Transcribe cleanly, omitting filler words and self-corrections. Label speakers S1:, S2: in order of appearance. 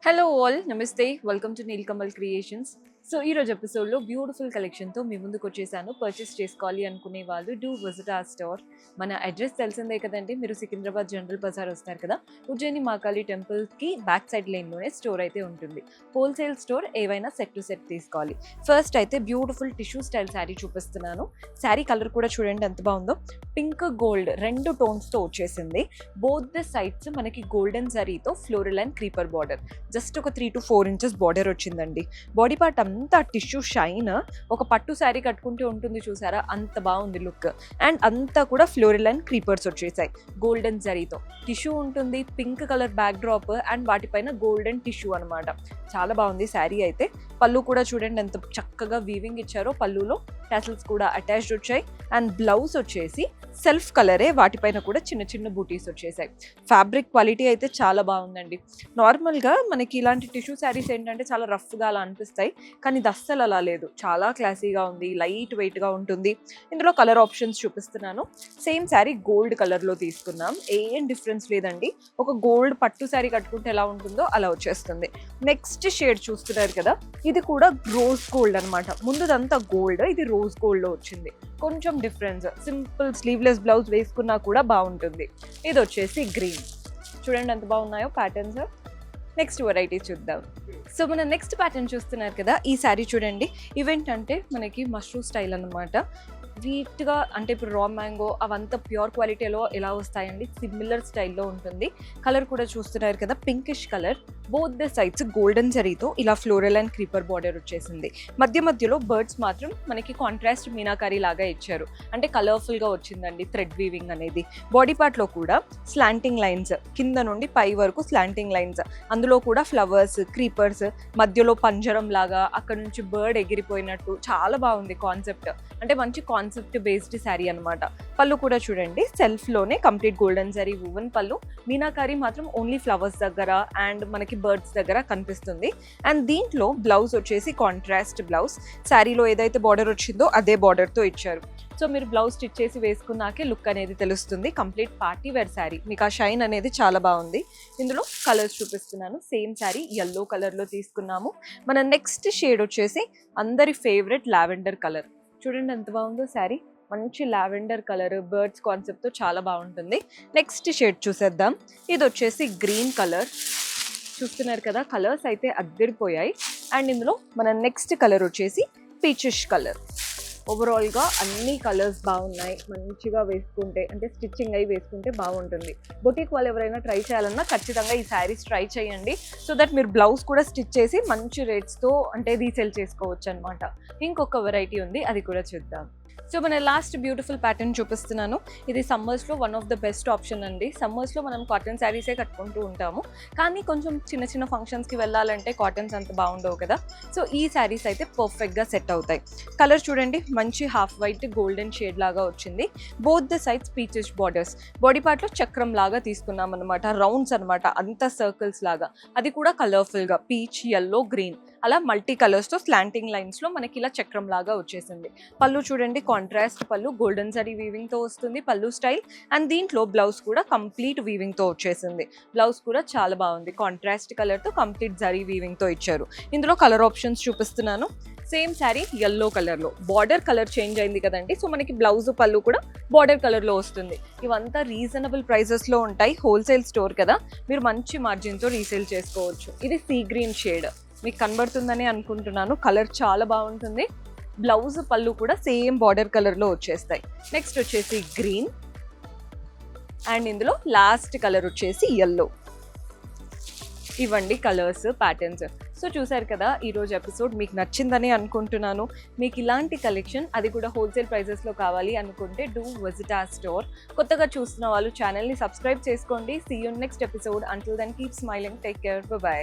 S1: Hello all, నమస్తే. Welcome to Nilkamal creations. So ఈరోజు ఎపిసోడ్లో బ్యూటిఫుల్ కలెక్షన్తో మీ ముందుకు వచ్చేసాను. పర్చేస్ చేసుకోవాలి అనుకునే వాళ్ళు డూ విజిట్ ఆ స్టోర్. మన అడ్రస్ తెలిసిందే కదండి. మీరు సికింద్రాబాద్ జనరల్ బజార్ వస్తారు కదా, ఉజ్జయిని మహాకాళి టెంపుల్కి బ్యాక్ సైడ్ లైన్లోనే స్టోర్ అయితే ఉంటుంది. హోల్సేల్ స్టోర్, ఏవైనా సెట్ టు సెట్ తీసుకోవాలి. ఫస్ట్ అయితే బ్యూటిఫుల్ టిష్యూ స్టైల్ శారీ చూపిస్తున్నాను. శారీ కలర్ కూడా చూడండి ఎంత బాగుందో. పింక్ గోల్డ్ రెండు టోన్స్తో వచ్చేసింది. బోత్ ద సైడ్స్ మనకి గోల్డెన్ జరీతో floral and creeper border. Just ఒక 3 to 4 inches బార్డర్ వచ్చిందండి. బాడీ పార్ట్ అంతా టిష్యూ షైన్, ఒక పట్టు శారీ కట్టుకుంటే ఉంటుంది చూసారా, అంత బాగుంది లుక్. అండ్ అంతా కూడా ఫ్లోరల్ అండ్ క్రీపర్స్ వచ్చేసాయి గోల్డెన్ జరీతో. టిష్యూ ఉంటుంది, pink colour back drop and వాటిపైన గోల్డెన్ టిష్యూ అనమాట. చాలా బాగుంది శారీ అయితే. పళ్ళు కూడా చూడండి ఎంత చక్కగా వీవింగ్ ఇచ్చారో. పళ్ళులో టాసిల్స్ కూడా అటాచ్డ్ వచ్చాయి. అండ్ బ్లౌజ్ వచ్చేసి సెల్ఫ్ కలరే, వాటిపైన కూడా చిన్న చిన్న బూటీస్ వచ్చేసాయి. ఫ్యాబ్రిక్ క్వాలిటీ అయితే చాలా బాగుందండి. నార్మల్గా మనకి ఇలాంటి టిష్యూ శారీస్ ఏంటంటే చాలా రఫ్గా అలా అనిపిస్తాయి, కానీ ఇది అస్సలు అలా లేదు. చాలా క్లాసీగా ఉంది, లైట్ వెయిట్గా ఉంటుంది. ఇందులో కలర్ ఆప్షన్స్ చూపిస్తున్నాను. సేమ్ శారీ గోల్డ్ కలర్లో తీసుకున్నాం. ఏం డిఫరెన్స్ లేదండి. ఒక గోల్డ్ పట్టు శారీ కట్టుకుంటే ఎలా ఉంటుందో అలా వచ్చేస్తుంది. నెక్స్ట్ షేడ్ చూస్తున్నారు కదా, ఇది కూడా రోజ్ గోల్డ్ అనమాట. ముందుదంతా గోల్డ్, ఇది రోజ్ గోల్డ్లో వచ్చింది. కొంచెం డిఫరెన్స్. సింపుల్ స్లీవ్లెస్ బ్లౌజ్ వేసుకున్నా కూడా బాగుంటుంది. ఇది వచ్చేసి గ్రీన్. చూడండి ఎంత బాగున్నాయో ప్యాటర్న్స్. నెక్స్ట్ వెరైటీ చూద్దాం. సో మన నెక్స్ట్ ప్యాటర్న్ చూస్తున్నారు కదా, ఈ శారీ చూడండి. ఈవెంట్ అంటే మనకి మష్రూమ్ స్టైల్ అనమాట. వీట్గా అంటే ఇప్పుడు రా మ్యాంగో అవంతా ప్యూర్ క్వాలిటీలో ఎలా వస్తాయండి, సిమిలర్ స్టైల్లో ఉంటుంది. కలర్ కూడా చూస్తున్నారు కదా, pinkish colour. Both the sides golden జరీతో ఇలా ఫ్లోరల్ అండ్ క్రీపర్ బార్డర్ వచ్చేసింది. మధ్య మధ్యలో బర్డ్స్ మాత్రం మనకి కాంట్రాస్ట్ మీనాకారీ లాగా ఇచ్చారు, అంటే కలర్ఫుల్గా వచ్చిందండి థ్రెడ్ వీవింగ్ అనేది. బాడీ పార్ట్లో కూడా స్లాంటింగ్ లైన్స్, కింద నుండి పై వరకు స్లాంటింగ్ లైన్స్. అందులో కూడా ఫ్లవర్స్, క్రీపర్స్, మధ్యలో పంజరం లాగా, అక్కడ నుంచి బర్డ్ ఎగిరిపోయినట్టు. చాలా బాగుంది కాన్సెప్ట్. అంటే మంచి కాన్సెప్ట్ బేస్డ్ శారీ అనమాట. పళ్ళు కూడా చూడండి సెల్ఫ్లోనే కంప్లీట్ గోల్డెన్ జరీ వువెన్ పళ్ళు. మీనాకారీ మాత్రం ఓన్లీ ఫ్లవర్స్ దగ్గర అండ్ మనకి బర్డ్స్ దగ్గర కనిపిస్తుంది. అండ్ దీంట్లో బ్లౌజ్ వచ్చేసి కాంట్రాస్ట్ బ్లౌజ్. శారీలో ఏదైతే బార్డర్ వచ్చిందో అదే బార్డర్తో ఇచ్చారు. సో మీరు బ్లౌజ్ స్టిచ్ చేసి వేసుకున్నాకే లుక్ అనేది తెలుస్తుంది. Complete party wear sari. మీకు ఆ షైన్ అనేది చాలా బాగుంది. ఇందులో కలర్స్ చూపిస్తున్నాను. సేమ్ శారీ ఎల్లో కలర్లో తీసుకున్నాము. మన నెక్స్ట్ షేడ్ వచ్చేసి అందరి ఫేవరెట్ లావెండర్ కలర్. చూడండి ఎంత బాగుందో శారీ. మంచి లావెండర్ కలర్, బర్డ్స్ కాన్సెప్ట్తో చాలా బాగుంటుంది. నెక్స్ట్ షేడ్ చూసేద్దాం. ఇది వచ్చేసి గ్రీన్ కలర్. చూస్తున్నారు కదా, కలర్స్ అయితే అద్దరిపోయాయి. అండ్ ఇందులో మన నెక్స్ట్ కలర్ వచ్చేసి పీచిష్ కలర్. ఓవరాల్గా అన్ని కలర్స్ బాగున్నాయి. మంచిగా వేసుకుంటే అంటే స్టిచ్చింగ్ అయి వేసుకుంటే బాగుంటుంది. బొటిక్ వాళ్ళు ఎవరైనా ట్రై చేయాలన్నా ఖచ్చితంగా ఈ శారీస్ ట్రై చేయండి. సో దట్ మీరు బ్లౌజ్ కూడా స్టిచ్ చేసి మంచి రేట్స్తో అంటే రీసేల్ చేసుకోవచ్చు అనమాట. ఇంకొక వెరైటీ ఉంది, అది కూడా చూద్దాం. సో మన లాస్ట్ బ్యూటిఫుల్ ప్యాటర్న్ చూపిస్తున్నాను. ఇది సమ్మర్స్లో one of the best option అండి. సమ్మర్స్లో మనం కాటన్ శారీసే కట్టుకుంటూ ఉంటాము, కానీ కొంచెం చిన్న చిన్న ఫంక్షన్స్కి వెళ్ళాలంటే కాటన్స్ అంత బాగుండవు కదా. సో ఈ శారీస్ అయితే పర్ఫెక్ట్గా సెట్ అవుతాయి. కలర్ చూడండి, మంచి హాఫ్ వైట్ గోల్డెన్ షేడ్ లాగా వచ్చింది. Both the sides peaches borders. Body పార్ట్లో చక్రం లాగా తీసుకున్నాం అనమాట, రౌండ్స్ అనమాట, అంత సర్కిల్స్ లాగా. అది కూడా కలర్ఫుల్గా పీచ్, ఎల్లో, గ్రీన్ అలా మల్టీ కలర్స్తో స్లాంటింగ్ లైన్స్లో మనకి ఇలా చక్రం లాగా వచ్చేసింది. పళ్ళు చూడండి, కాంట్రాస్ట్ పళ్ళు, గోల్డెన్ జరీ వీవింగ్తో వస్తుంది పళ్ళు స్టైల్. అండ్ దీంట్లో బ్లౌజ్ కూడా కంప్లీట్ వీవింగ్తో వచ్చేసింది. బ్లౌజ్ కూడా చాలా బాగుంది, కాంట్రాస్ట్ కలర్తో కంప్లీట్ జరీ వీవింగ్తో ఇచ్చారు. ఇందులో కలర్ ఆప్షన్స్ చూపిస్తున్నాను. సేమ్ శారీ ఎల్లో కలర్లో. బార్డర్ కలర్ చేంజ్ అయింది కదండి, సో మనకి బ్లౌజ్ పళ్ళు కూడా బార్డర్ కలర్లో వస్తుంది. ఇవంతా రీజనబుల్ ప్రైజెస్లో ఉంటాయి. హోల్సేల్ స్టోర్ కదా, మీరు మంచి మార్జిన్తో రీసేల్ చేసుకోవచ్చు. ఇది సీ గ్రీన్ షేడ్ మీకు కనబడుతుందని అనుకుంటున్నాను. కలర్ చాలా బాగుంటుంది. బ్లౌజ్ పళ్ళు కూడా సేమ్ బార్డర్ కలర్లో వచ్చేస్తాయి. నెక్స్ట్ వచ్చేసి గ్రీన్. అండ్ ఇందులో లాస్ట్ కలర్ వచ్చేసి ఎల్లో. ఇవ్వండి కలర్స్, ప్యాటర్న్స్. సో చూసారు కదా, ఈరోజు ఎపిసోడ్ మీకు నచ్చిందని అనుకుంటున్నాను. మీకు ఇలాంటి కలెక్షన్, అది కూడా హోల్సేల్ ప్రైజెస్లో కావాలి అనుకుంటే డూ విజిట్ ఆ స్టోర్. కొత్తగా చూస్తున్న వాళ్ళు ఛానల్ని సబ్స్క్రైబ్ చేసుకోండి. See you next episode. Until then keep smiling. Take care. By.